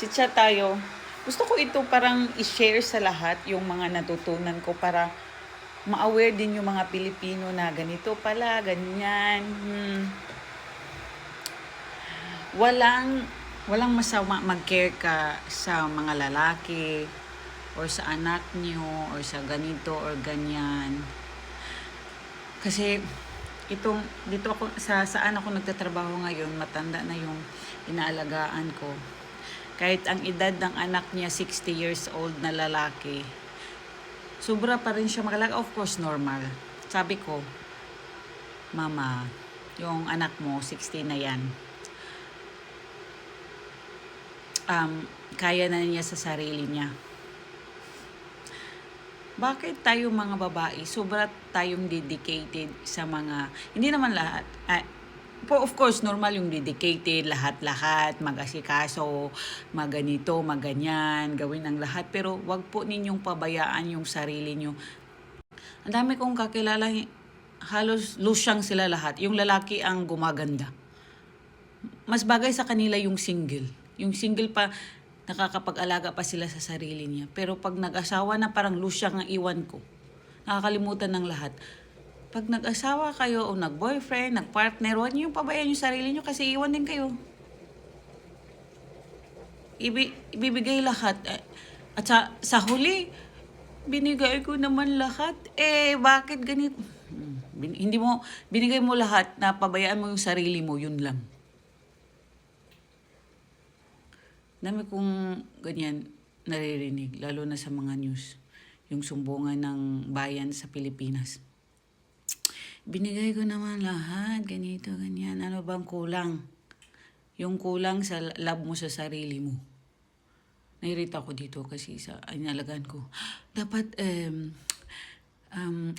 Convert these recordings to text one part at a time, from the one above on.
Chit-chat tayo. Gusto ko ito parang i-share sa lahat yung mga natutunan ko para ma-aware din yung mga Pilipino na ganito pala, ganyan. Walang masama mag-care ka sa mga lalaki or sa anak niyo or sa ganito or ganyan. Kasi dito ako saan ako nagtatrabaho ngayon, matanda na yung inaalagaan ko. Kahit ang edad ng anak niya 60 years old na lalaki, sobra pa rin siya mag-alaga. Of course, normal. Sabi ko, Mama, yung anak mo, 60 na yan. Kaya na niya sa sarili niya. Bakit tayo mga babae, sobra tayong dedicated sa mga, hindi naman lahat, of course, normal yung dedicated, lahat-lahat, mag-asikaso, maganito, maganyan, gawin ang lahat. Pero wag po ninyong pabayaan yung sarili nyo. Ang dami kong kakilala, halos lusyang sila lahat. Yung lalaki ang gumaganda. Mas bagay sa kanila yung single. Yung single pa, nakakapag-alaga pa sila sa sarili niya. Pero pag nag-asawa na, parang lusyang ang iwan ko. Nakakalimutan ng lahat. Pag nag-asawa kayo o nag-boyfriend, nag-partner, huwag niyo pabayaan yung sarili niyo kasi iwan din kayo. Ibibigay lahat. At sa huli, binigay ko naman lahat. Bakit ganito? Binigay mo lahat na pabayaan mo yung sarili mo, yun lang. Dami kong ganyan naririnig, lalo na sa mga news. Yung sumbungan ng bayan sa Pilipinas. Binigay ko naman lahat, ganito, ganyan. Ano bang kulang? Yung kulang sa love mo sa sarili mo. Nairita ko dito kasi sa inalagaan ko. Dapat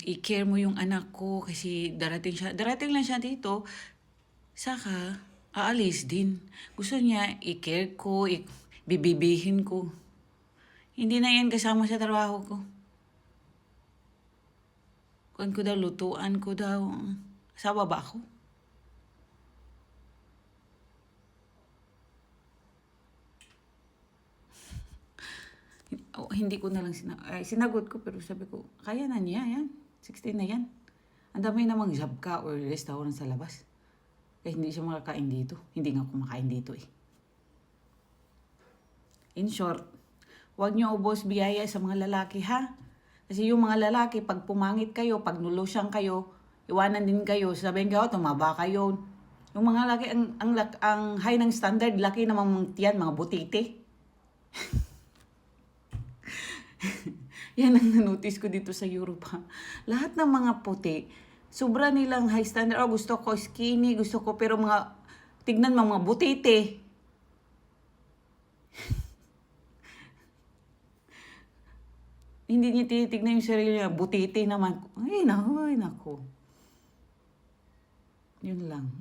i-care mo yung anak ko kasi darating lang siya dito. Saka, aalis din. Gusto niya i-care ko, bibibihin ko. Hindi na yan kasama sa trabaho ko. Kuan ko daw, lutuan ko daw. Asawa ba ako? Hindi ko na lang sinagot ko, pero sabi ko, kaya na niya yan. 16 na yan. Ang dami namang job ka or restaurant sa labas. Hindi siya makakain dito. Hindi nga kumakain dito eh. In short, huwag niyo ubos biyaya sa mga lalaki ha. Kasi yung mga lalaki, pag pumangit kayo, pag nulosyang kayo, iwanan din kayo, sabihin kayo, tumaba kayo. Yung mga lalaki, ang high ng standard, laki namang tiyan, mga butite. Yan ang nanotice ko dito sa Europe ha. Lahat ng mga puti, sobra nilang high standard. Gusto ko skinny, gusto ko, pero tignan mga butite. Hindi niya tinitignan yung sarili niya. Butiti naman. Ay, naku. Yun lang.